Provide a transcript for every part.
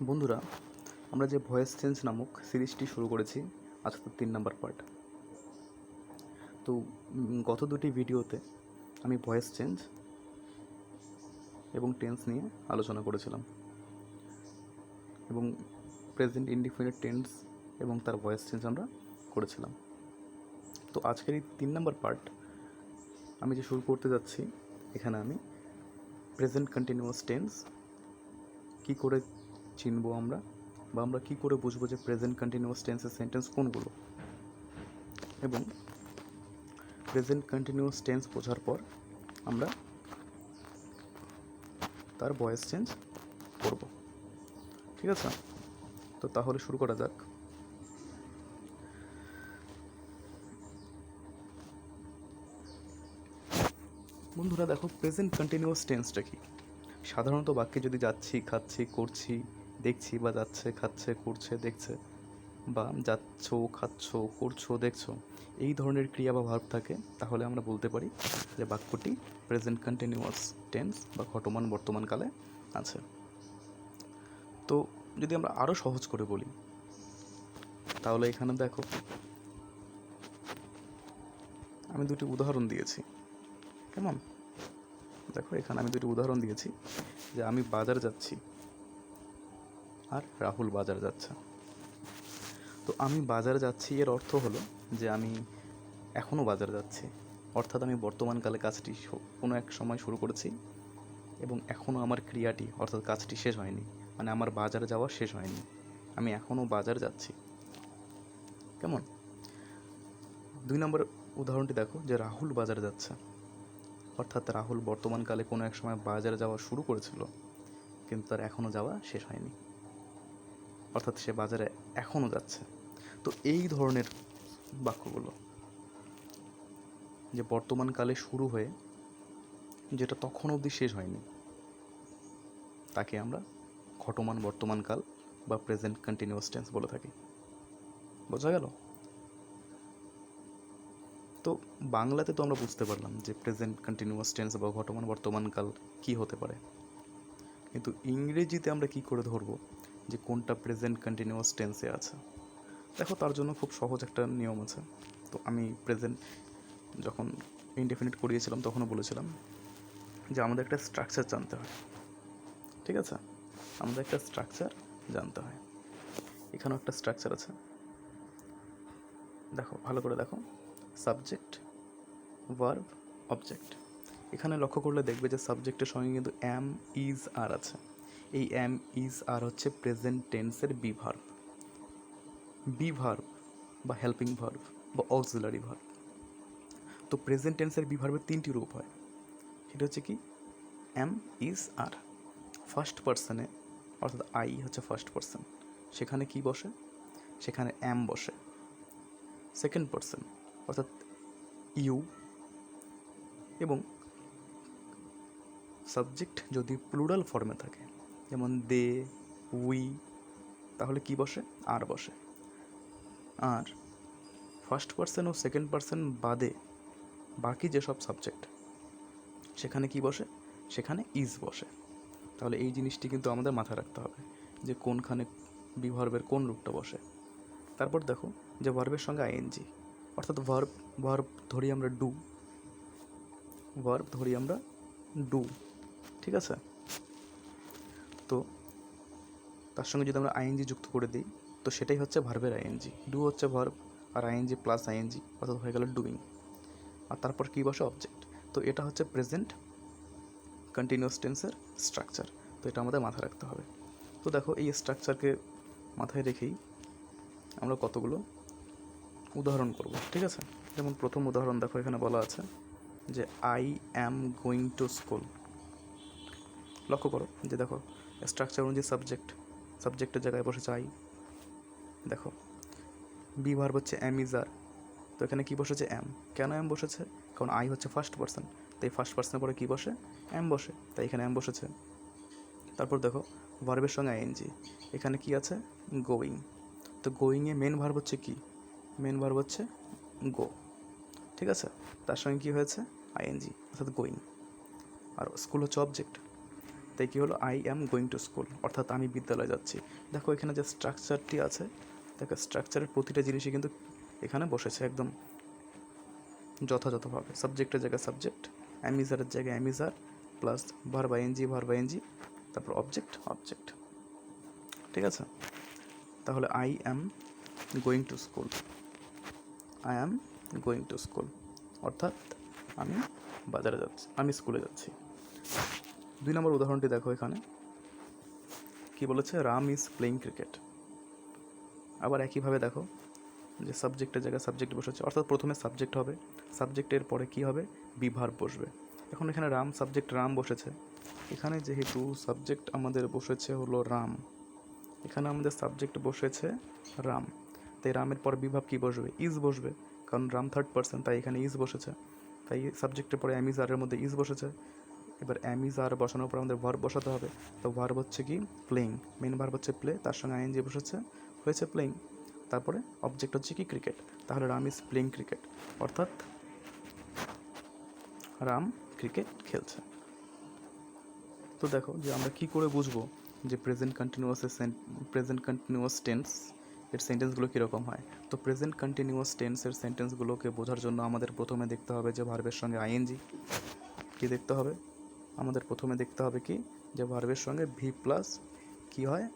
বন্ধুরা, আমরা যে ভয়েস চেঞ্জ নামক সিরিজটি শুরু করেছি, আজকে 3 নম্বর পার্ট। তো গত দুটি ভিডিওতে আমি ভয়েস চেঞ্জ এবং টেন্স নিয়ে আলোচনা করেছিলাম এবং প্রেজেন্ট ইনডিফিনিট টেন্স এবং তার ভয়েস চেঞ্জ আমরা করেছিলাম। তো আজকের এই 3 নম্বর পার্ট আমি যে শুরু করতে যাচ্ছি, এখানে আমি প্রেজেন্ট কন্টিনিউয়াস টেন্স কী করে চিনবো আমরা, বা আমরা কী করে বুঝবো যে প্রেজেন্ট কন্টিনিউয়াস টেন্সের সেন্টেন্স কোনগুলো, এবং প্রেজেন্ট কন্টিনিউয়াস টেন্স বোঝার পর আমরা তার ভয়েস চেঞ্জ করব। ঠিক আছে, তো তাহলে শুরু করা যাক। বন্ধুরা দেখো, প্রেজেন্ট কন্টিনিউয়াস টেন্সটা কি? সাধারণত বাক্যে যদি যাচ্ছি, খাচ্ছি, করছি, দেখছি, বা যাচ্ছে, খাচ্ছে, করছে, দেখছে, বা যাচ্ছ, খাচ্ছ, করছো, দেখছো, এই ধরনের ক্রিয়া বা ভার্ব থাকে, তাহলে আমরা বলতে পারি যে বাক্যটি প্রেজেন্ট কন্টিনিউয়াস টেন্স বা ঘটমান বর্তমানকালে আছে। তো যদি আমরা আরও সহজ করে বলি, তাহলে এখানে দেখো আমি দুটি উদাহরণ দিয়েছি। কেমন? দেখো, এখানে আমি দুটি উদাহরণ দিয়েছি যে আমি বাজার যাচ্ছি আর রাহুল বাজার যাচ্ছে। তো আমি বাজার যাচ্ছি এর অর্থ হলো যে আমি এখনও বাজার যাচ্ছি, অর্থাৎ আমি বর্তমানকালে কাজটি কোনো এক সময় শুরু করেছি এবং এখনও আমার ক্রিয়াটি অর্থাৎ কাজটি শেষ হয়নি, মানে আমার বাজার যাওয়া শেষ হয়নি, আমি এখনও বাজার যাচ্ছি। কেমন? 2 নম্বর উদাহরণটি দেখো যে রাহুল বাজার যাচ্ছে, অর্থাৎ রাহুল বর্তমানকালে কোনো এক সময় বাজারে যাওয়া শুরু করেছিল, কিন্তু তার এখনও যাওয়া শেষ হয়নি, অর্থাৎ সে বাজারে এখনও যাচ্ছে। তো এই ধরনের বাক্যগুলো যে বর্তমানকালে শুরু হয়ে যেটা তখন অবধি শেষ হয়নি, তাকে আমরা ঘটমান বর্তমানকাল বা প্রেজেন্ট কন্টিনিউয়াস টেন্স বলে থাকি। বোঝা গেল? তো বাংলাতে তো আমরা বুঝতে পারলাম যে প্রেজেন্ট কন্টিনিউয়াস টেন্স বা ঘটমান বর্তমানকাল কী হতে পারে, কিন্তু ইংরেজিতে আমরা কী করে ধরবো যে কোনটা প্রেজেন্ট কন্টিনিউয়াস টেন্সে আছে? দেখো, তার জন্য খুব সহজ একটা নিয়ম আছে। তো আমি প্রেজেন্ট যখন ইনডেফিনিট করিয়েছিলাম তখনও বলেছিলাম যে আমাদের একটা স্ট্রাকচার জানতে হয়। ঠিক আছে, আমাদের একটা স্ট্রাকচার জানতে হয়। এখানেও একটা স্ট্রাকচার আছে, দেখো, ভালো করে দেখো। Subject, verb, object. এখানে লক্ষ্য করলে দেখবে যে সাবজেক্টের সঙ্গে কিন্তু অ্যাম, ইজ, আর আছে। এই অ্যাম, ইজ, আর হচ্ছে প্রেজেন্ট টেন্সের বি ভার্ব। বি ভার্ব বা হেল্পিং ভার্ব বা অক্সিলারি ভার্ব। তো প্রেজেন্ট টেন্সের বি ভার্বের 3টি রূপ হয়। সেটা হচ্ছে কি? অ্যাম, ইজ, আর। ফার্স্ট পার্সনে, অর্থাৎ আই হচ্ছে ফার্স্ট পার্সন, সেখানে কি বসে? সেখানে অ্যাম বসে। সেকেন্ড পার্সন অর্থাৎ ইউ, এবং সাবজেক্ট যদি প্লুরাল ফর্মে থাকে, যেমন দে, উই, তাহলে কি বসে? আর বসে। আর ফার্স্ট পার্সন ও সেকেন্ড পার্সন বাদে বাকি যেসব সাবজেক্ট, সেখানে কি বসে? সেখানে ইজ বসে। তাহলে এই জিনিসটি কিন্তু আমাদের মাথায় রাখতে হবে যে কোনখানে বি ভার্বের কোন রূপটা বসে। তারপর দেখো যে ভার্বের সঙ্গে আইএনজি, অর্থাৎ ভার্ব ধরি আমরা ডু, ভার্ব ধরি আমরা ডু। ঠিক আছে, তো তার সঙ্গে যদি আমরা আইএনজি যুক্ত করে দিই, তো সেটাই হচ্ছে ভার্বের আইএনজি। ডু হচ্ছে ভার্ব, আর আইএনজি প্লাস আইএনজি অর্থাৎ হয়ে গেল ডুইং। আর তারপর কী বসে? অবজেক্ট। তো এটা হচ্ছে প্রেজেন্ট কন্টিনিউয়াস টেন্সের স্ট্রাকচার। তো এটা আমাদের মাথায় রাখতে হবে। তো দেখো, এই স্ট্রাকচারকে মাথায় রেখেই আমরা কতগুলো উদাহরণ করব। ঠিক আছে, যেমন প্রথম উদাহরণ দেখো, এখানে বলা আছে যে I am going to school. লক্ষ্য করো যে দেখো, স্ট্রাকচার অনুযায়ী সাবজেক্টের জায়গায় বসেছে আই। দেখো, বি ভার্ব হচ্ছে অ্যাম, ইজ, আর। তো এখানে কী বসেছে? অ্যাম। কেন অ্যাম বসেছে? কারণ আই হচ্ছে ফার্স্ট পার্সন, তাই ফার্স্ট পার্সনের পরে কী বসে? অ্যাম বসে, তাই এখানে অ্যাম বসেছে। তারপর দেখো, ভার্বের সঙ্গে আইএনজি, এখানে কি আছে? গোয়িং। তো গোয়িংয়ে মেন ভার্ব হচ্ছে কি? মেন ভার্ব হচ্ছে গো। ঠিক আছে, তার সঙ্গে কী হয়েছে? আইএনজি, অর্থাৎ গোয়িং। আর স্কুল হচ্ছে অবজেক্ট, তাই কী হলো, I am going to school, অর্থাৎ আমি বিদ্যালয়ে যাচ্ছি। দেখো এখানে যে স্ট্রাকচারটি আছে, দেখো স্ট্রাকচারের প্রতিটা জিনিসই কিন্তু এখানে বসেছে একদম যথাযথভাবে। সাবজেক্টের জায়গায় সাবজেক্ট, অ্যামিজারের জায়গায় অ্যামিজার, প্লাস ভার্ব আইএনজি, তারপর অবজেক্ট। ঠিক আছে, তাহলে I am going to school, I am going to school, অর্থাৎ আমি বাজারে যাচ্ছি, আমি স্কুলে যাচ্ছি। 2 নম্বর উদাহরণটি দেখো, এখানে কি বলেছে, রাম ইজ প্লেইং ক্রিকেট। আবার একইভাবে দেখো যে সাবজেক্টের জায়গায় সাবজেক্ট বসেছে, অর্থাৎ প্রথমে সাবজেক্ট হবে, সাবজেক্টের পরে কি হবে, বিভার্ব বসবে। এখন এখানে রাম সাবজেক্ট রাম বসেছে, এখানে যেহেতু সাবজেক্ট আমাদের বসেছে হলো রাম, এখানে আমাদের সাবজেক্ট বসেছে রাম, তাই রামের পর বিভাব কি বসবে, ইজ বসবে, কারণ রাম থার্ড পারসন, তাই এখানে ইজ বসেছে। তাই সাবজেক্টের পরে অ্যামিজারের মধ্যে ইজ বসেছে। এবার অ্যামিজার বসানোর পর আমাদের ভার্ব বসাতে হবে। তো ভার্ব হচ্ছে কি, প্লেইং, মেন ভার্ব হচ্ছে প্লে, তার সঙ্গে আইএনজি বসেছে, হয়েছে প্লেইং। তারপরে অবজেক্ট হচ্ছে কি, ক্রিকেট। তাহলে রাম ইজ প্লেইং ক্রিকেট, অর্থাৎ রাম ক্রিকেট খেলছে। তো দেখো যে আমরা কি করে বুঝবো যে প্রেজেন্ট কন্টিনিউয়াস টেন্স এর সেন্টেন্সগুলো কীরকম হয়। তো প্রেজেন্ট কন্টিনিউয়াস টেন্সের সেন্টেন্সগুলোকে বোঝার জন্য আমাদের প্রথমে দেখতে হবে যে ভার্বের সঙ্গে আইএনজি। কি দেখতে হবে, আমাদের প্রথমে দেখতে হবে কি, যে ভার্বের সঙ্গে ভি প্লাস কি হয়,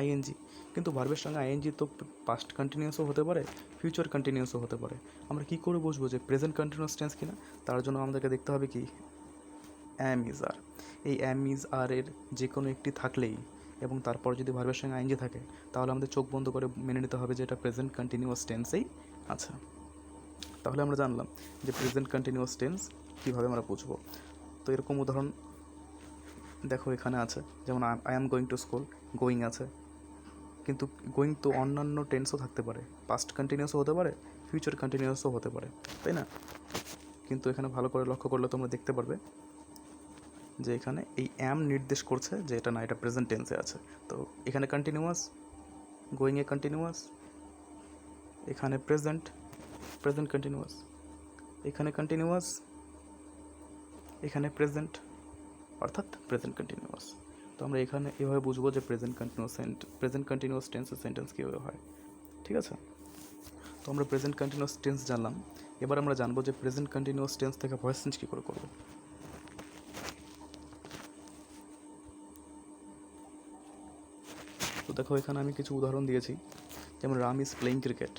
আইএনজি। কিন্তু ভার্বের সঙ্গে আইএনজি তো পাস্ট কন্টিনিউয়াসও হতে পারে, ফিউচার কন্টিনিউয়াসও হতে পারে। আমরা কি করে বুঝবো যে প্রেজেন্ট কন্টিনিউয়াস টেন্স কিনা, তার জন্য আমাদেরকে দেখতে হবে কি, অ্যাম ইজ আর। এই অ্যাম ইজ আর এর যে কোনো একটি থাকলেই এবং তারপর যদি ভার্বের সঙ্গে আইএনজি থাকে, তাহলে আমাদের চোখ বন্ধ করে মেনে নিতে হবে যে এটা প্রেজেন্ট কন্টিনিউয়াস টেন্সেই আছে। তাহলে আমরা জানলাম যে প্রেজেন্ট কন্টিনিউয়াস টেন্স কীভাবে আমরা বুঝবো। তো এরকম উদাহরণ দেখো এখানে আছে, যেমন I am going to school, going আছে, কিন্তু গোয়িং তো অন্যান্য টেন্সও থাকতে পারে, পাস্ট কন্টিনিউয়াসও হতে পারে, ফিউচার কন্টিনিউয়াসও হতে পারে, তাই না? কিন্তু এখানে ভালো করে লক্ষ্য করলে তোমরা দেখতে পারবে যে এখানে এই অ্যাম নির্দেশ করছে যে এটা না, এটা প্রেজেন্ট টেন্সে আছে। তো এখানে কন্টিনিউয়াস, গোয়িংয়ে কন্টিনিউয়াস, এখানে প্রেজেন্ট কন্টিনিউয়াস, এখানে কন্টিনিউয়াস, এখানে প্রেজেন্ট, অর্থাৎ প্রেজেন্ট কন্টিনিউয়াস। তো আমরা এখানে এভাবে বুঝবো যে প্রেজেন্ট কন্টিনিউয়াস টেন্সের সেন্টেন্স কীভাবে হয়। ঠিক আছে, তো আমরা প্রেজেন্ট কন্টিনিউয়াস টেন্স জানলাম। এবার আমরা জানবো যে প্রেজেন্ট কন্টিনিউয়াস টেন্স থেকে ভয়েস চেঞ্জ কী করে করবো। তো দেখো এখানে আমি কিছু উদাহরণ দিয়েছি, যেমন রাম ইজ প্লেইং ক্রিকেট।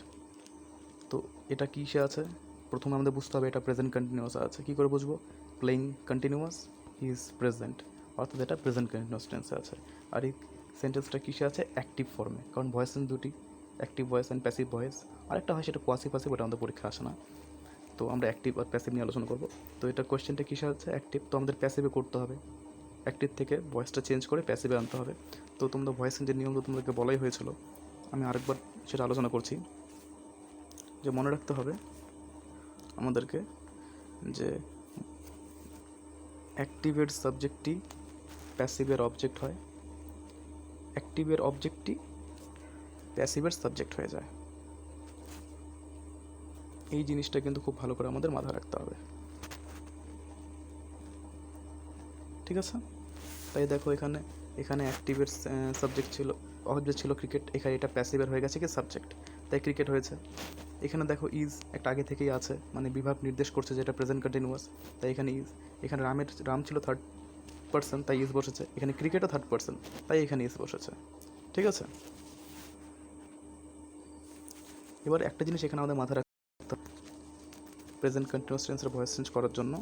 তো এটা কিসে আছে, প্রথমে আমাদের বুঝতে হবে এটা প্রেজেন্ট কন্টিনিউয়াস আছে। কী করে বুঝবো, প্লেইং কন্টিনিউয়াস, ইজ প্রেজেন্ট, অর্থাৎ এটা প্রেজেন্ট কন্টিনিউয়াস টেন্সে আছে। আর এই সেন্টেন্সটা কিসে আছে, অ্যাক্টিভ ফর্মে, কারণ ভয়েস দুটি, active voice and passive voice. আরেকটা হয় সেটা কোয়াসি প্যাসিভ, ওটা আমাদের পরীক্ষা আসে না। তো আমরা অ্যাক্টিভ আর প্যাসিভ নিয়ে আলোচনা করবো। তো এটা কোয়েশ্চেনটা কিসে আছে, অ্যাক্টিভ, তো আমাদের প্যাসিভে করতে হবে, অ্যাক্টিভ থেকে ভয়েসটা চেঞ্জ করে প্যাসিভে আনতে হবে। তো তোমরা ভয়েস চেঞ্জের নিয়ম তো তোমাদেরকে বলাই হয়েছিল, আমি আরেকবার সেটা আলোচনা করছি। যে মনে রাখতে হবে আমাদেরকে যে অ্যাক্টিভের সাবজেক্টটি প্যাসিভের অবজেক্ট হয়, অ্যাক্টিভের অবজেক্টটি প্যাসিভের সাবজেক্ট হয়ে যায়। এই জিনিসটা কিন্তু খুব ভালো করে আমাদের মাথায় রাখতে হবে, ঠিক আছে? তাই দেখো এখানে অ্যাক্টিভের সাবজেক্ট ছিল, অবজেক্ট ছিল ক্রিকেট, এখানে এটা প্যাসিভের হয়ে গেছে কি সাবজেক্ট, তাই ক্রিকেট হয়েছে। এখানে দেখো ইজ একটা আগে থেকেই আছে, মানে বিভাগ নির্দেশ করছে যে এটা প্রেজেন্ট কন্টিনিউয়াস, তাই এখানে ইজ। এখানে রাম ছিল থার্ড পার্সন, তাই ইজ বসেছে। এখানে ক্রিকেটও থার্ড পার্সন, তাই এখানে ইজ বসেছে, ঠিক আছে? এবার একটা জিনিস এখানে আমাদের মাথায় রাখতে হবে প্রেজেন্ট কন্টিনিউয়াস টেন্সের ভয়েস চেঞ্জ করার জন্য,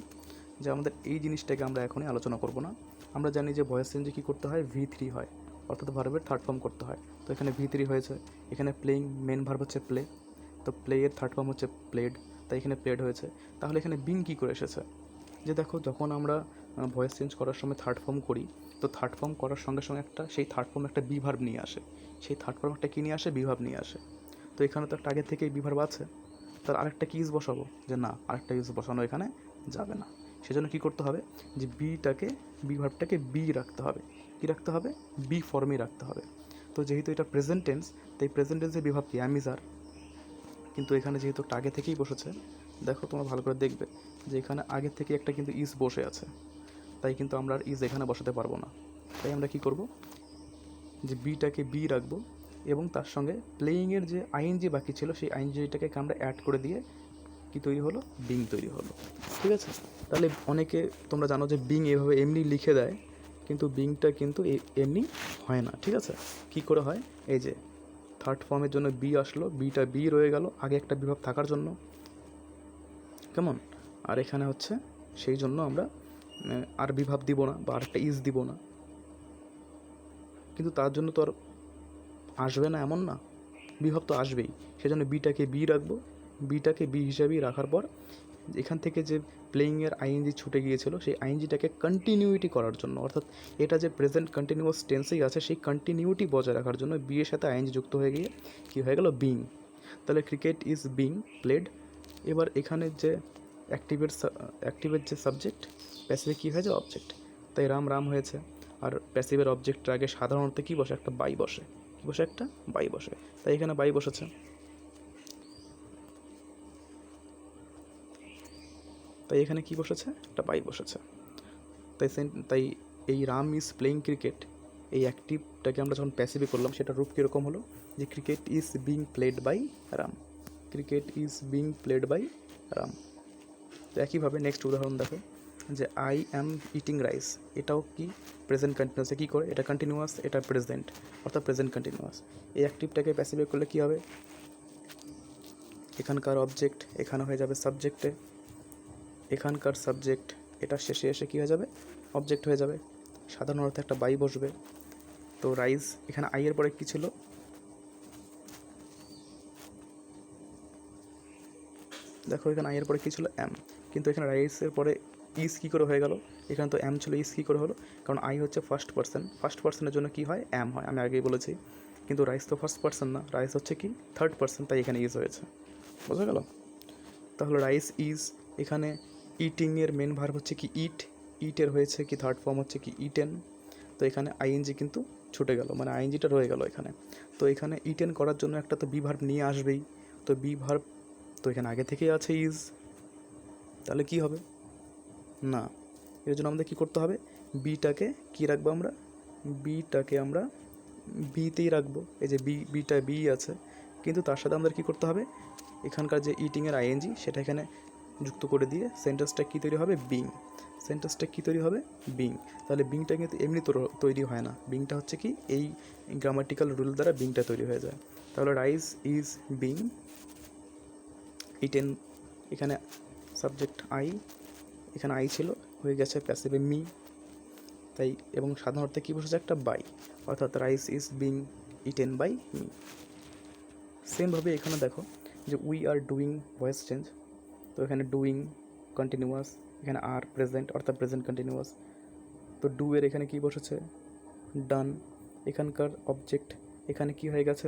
যে আমাদের এই জিনিসটাকে আমরা এখনই আলোচনা করব না। আমরা জানি যে ভয়েস চেঞ্জে কী করতে হয়, V3 হয়, অর্থাৎ ভার্বের থার্ড ফর্ম করতে হয়। তো এখানে V3 হয়েছে। এখানে প্লেইং মেন ভার্ব হচ্ছে প্লে, তো প্লে এর থার্ড ফর্ম হচ্ছে প্লেড, তাই এখানে প্লেড হয়েছে। তাহলে এখানে বিং কী করে এসেছে, যে দেখো যখন আমরা ভয়েস চেঞ্জ করার সময় থার্ড ফর্ম করি, তো থার্ড ফর্ম করার সঙ্গে সঙ্গে সেই থার্ড ফর্ম একটা বি ভার্ব নিয়ে আসে, সেই থার্ড ফর্ম একটা কী নিয়ে আসে, বি ভার্ব নিয়ে আসে। তো এখানে তো একটা আগে থেকেই বি ভার্ব আছে, তার আরেকটা কি ইজ বসাবো, যে না আরেকটা ইজ বসানো এখানে যাবে না। সেজন্য কী করতে হবে, যে বি ভার্বটাকে বি রাখতে হবে। কী রাখতে হবে, বি ফর্মেই রাখতে হবে। তো যেহেতু এটা প্রেজেন্ট টেন্স, তাই প্রেজেন্ট টেন্সের বিভাব কি, অ্যামিজার, কিন্তু এখানে যেহেতু একটা আগে থেকেই বসেছে, দেখো তোমরা ভালো করে দেখবে যে এখানে আগে থেকে একটা কিন্তু ইজ বসে আছে, তাই কিন্তু আমরা আর ইজ এখানে বসাতে পারবো না। তাই আমরা কি করব, যে বিটাকে বি রাখবো এবং তার সঙ্গে প্লেয়িংয়ের যে আইএনজি বাকি ছিল সেই আইএনজিটাকে আমরা অ্যাড করে দিয়ে কি তৈরি হলো, বিং তৈরি হলো। ঠিক আছে, তাহলে অনেকে তোমরা জানো যে বিং এভাবে এমনি লিখে দেয়, কিন্তু বিংটা কিন্তু এমনি হয় না। ঠিক আছে, কি করে হয়, এই যে থার্ড ফর্মের জন্য বি আসলো, বিটা বি রয়ে গেল আগে একটা বিভাগ থাকার জন্য, কেমন, আর এখানে হচ্ছে সেই জন্য আমরা আর বিভাব দিব না বা আর একটা ইজ দিব না, কিন্তু তার জন্য তো আর আসবে না এমন না, বিভব তো আসবেই। সেজন্য বিটাকে বি রাখবো, বিটাকে বি হিসাবেই রাখার পর এখান থেকে যে প্লেয়িংয়ের আইএনজি ছুটে গিয়েছিল সেই আইএনজিটাকে কন্টিনিউইটি করার জন্য, অর্থাৎ এটা যে প্রেজেন্ট কন্টিনিউয়াস টেন্সেই আছে সেই কন্টিনিউটি বজায় রাখার জন্য বি এর সাথে আইএনজি যুক্ত হয়ে গিয়ে কী হয়ে গেল, বিং। তাহলে ক্রিকেট ইজ বিং প্লেড। এবার এখানে যে অ্যাক্টিভের যে সাবজেক্ট, প্যাসিভে কী হয়েছে, অবজেক্ট, তাই রাম রাম হয়েছে। আর প্যাসিভের অবজেক্টের আগে সাধারণত কী বসে, একটা বাই বসে, কী বসে, একটা বাই বসে, তাই এখানে বাই বসেছে। তাই এখানে কি বসেছে, একটা বাই বসেছে। তাই এই রাম ইজ প্লেইং ক্রিকেট, এই অ্যাক্টিভটাকে আমরা যখন প্যাসিভে করলাম সেটা রূপ কীরকম হলো, যে cricket is being played by Ram, cricket is being played by Ram. তো একইভাবে নেক্সট উদাহরণ দেখো, যে আই অ্যাম ইটিং রাইস, এটাও কি প্রেজেন্ট কন্টিনিউয়াসে কী করে, এটা কন্টিনিউয়াস, এটা প্রেজেন্ট, অর্থাৎ প্রেজেন্ট কন্টিনিউয়াস। এই অ্যাক্টিভটাকে প্যাসিভে করলে কী হবে, এখানকার অবজেক্ট এখানে হয়ে যাবে সাবজেক্টে, এখানকার সাবজেক্ট এটা শেষে এসে কী হয়ে যাবে, অবজেক্ট হয়ে যাবে, সাধারণ অর্থে একটা বাই বসবে। তো রাইস, এখানে আই এর পরে কী ছিল, দেখো এখানে আই এর পরে কী ছিল, এম, কিন্তু এখানে রাইসের পরে ইস কী করে হয়ে গেল, এখানে তো এম ছিল, ইস কী করে হলো, কারণ আই হচ্ছে ফার্স্ট পার্সনের জন্য কী হয়, এম হয়, আমি আগেই বলেছি। কিন্তু রাইস তো ফার্স্ট পার্সন না, রাইস হচ্ছে কি থার্ড পার্সন, তাই এখানে ইজ হয়েছে, বোঝা গেল। তাহলে রাইস ইজ, এখানে ইটিংয়ের মেন ভার্ব হচ্ছে কি ইট, ইটের হয়েছে কি থার্ড ফর্ম হচ্ছে কি ইটেন, তো এখানে আইএনজি কিন্তু ছুটে গেল, মানে আইএনজিটা রয়ে গেল এখানে। তো এখানে ইটেন করার জন্য একটা তো বি ভার্ব নিয়ে আসবেই, তো বি ভার্ব তো এখানে আগে থেকেই আছে ইজ, তাহলে কি হবে না, এর জন্য আমাদের কী করতে হবে, বিটাকে কী রাখবো আমরা, বিটাকে আমরা বিতেই রাখবো, এই যে বিটা বি আছে, কিন্তু তার সাথে আমাদের কী করতে হবে, এখানকার যে ইটিংয়ের আইএনজি সেটা এখানে যুক্ত করে দিয়ে সেন্টেন্সটা কী তৈরি হবে, বিং, সেন্টেন্সটা কী তৈরি হবে, বিং। তাহলে বিংটা কিন্তু এমনি তৈরি হয় না, বিংটা হচ্ছে কি এই গ্রামাটিক্যাল রুল দ্বারা বিংটা তৈরি হয়ে যায়। তাহলে রাইস ইজ বিং ইটেন, এখানে সাবজেক্ট আই, এখানে আই ছিল, হয়ে গেছে প্যাসিভে মি, তাই এবং সাধারণ অর্থে কী বসেছে, একটা বাই, অর্থাৎ rice is being eaten by me. সেমভাবে এখানে দেখো যে we are doing voice change, তো এখানে ডুইং কন্টিনিউয়াস, এখানে আর প্রেজেন্ট অর্থাৎ প্রেজেন্ট কন্টিনিউয়াস, তো ডু এর এখানে কী বসেছে, ডান, এখানকার অবজেক্ট এখানে কি হয়ে গেছে,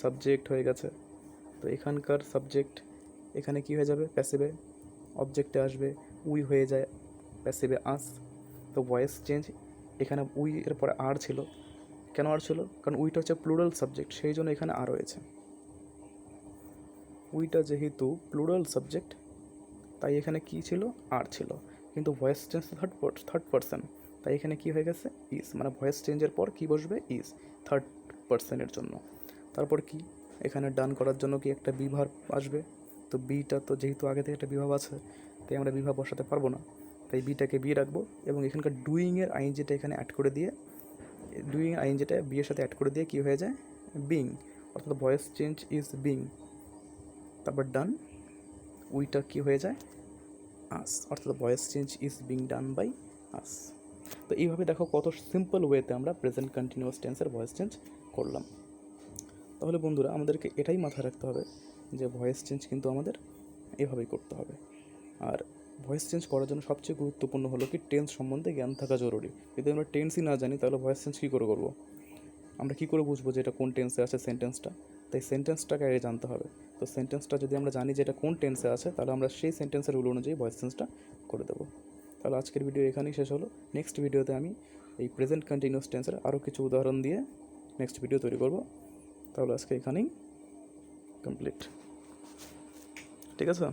সাবজেক্ট হয়ে গেছে, তো এখানকার সাবজেক্ট এখানে কি হয়ে যাবে, প্যাসিভে, অবজেক্টে আসবে, উই হয়ে যায় প্যাসিভে আস। তো ভয়েস চেঞ্জ, এখানে উই এর পরে আর ছিল, কেন আর ছিল, কারণ উইটা হচ্ছে প্লুরাল সাবজেক্ট, সেই জন্য এখানে আর রয়েছে, উইটা যেহেতু প্লুরাল সাবজেক্ট তাই এখানে কি ছিল, আর ছিল, কিন্তু ভয়েস চেঞ্জ থার্ড পার্সন, তাই এখানে কি হয়ে গেছে, ইজ, মানে ভয়েস চেঞ্জের পর কি বসবে, ইজ, থার্ড পার্সনের জন্য। তারপর কি, এখানে ডান করার জন্য কি একটা বিভার আসবে, তো বিটা তো যেহেতু আগে থেকে একটা বিভাব আছে তাই আমরা বিভাব বসাতে পারবো না, তাই বিটাকে বি রাখবো এবং এখানকার ডুইংয়ের আইএনজিটা এখানে অ্যাড করে দিয়ে, ডুইং আইএনজিটা বি এর সাথে অ্যাড করে দিয়ে কী হয়ে যায়, বিং, অর্থাৎ ভয়েস চেঞ্জ ইজ বিং, তারপর ডান, উইটা কি হয়ে যায়, আস, অর্থাৎ voice change is being done by us. তো এইভাবে দেখো কত সিম্পল ওয়েতে আমরা প্রেজেন্ট কন্টিনিউয়াস টেন্সের ভয়েস চেঞ্জ করলাম। তাহলে বন্ধুরা আমাদেরকে এটাই মাথায় রাখতে হবে যে ভয়েস চেঞ্জ কিন্তু আমাদের এভাবেই করতে হবে। আর ভয়েস চেঞ্জ করার জন্য সবচেয়ে গুরুত্বপূর্ণ হলো কি টেন্স সম্বন্ধে জ্ঞান থাকা জরুরি। যদি আমরা টেন্সই না জানি তাহলে ভয়েস চেঞ্জ কী করে করবো, আমরা কী করে বুঝবো যে এটা কোন টেন্সে আছে সেন্টেন্সটা, তাই সেন্টেন্সটাকে আগে জানতে হবে। তো সেন্টেন্সটা যদি আমরা জানি যে এটা কোন টেন্সে আছে তাহলে আমরা সেই সেন্টেন্সের রুল অনুযায়ী ভয়েস চেঞ্জটা করে দেবো। তাহলে আজকের ভিডিও এখানেই শেষ হলো। নেক্সট ভিডিওতে আমি এই প্রেজেন্ট কন্টিনিউয়াস টেন্সের আরও কিছু উদাহরণ দিয়ে নেক্সট ভিডিও তৈরি করব। তাহলে আজকে এখানেই কমপ্লিট। ঠিক আছে।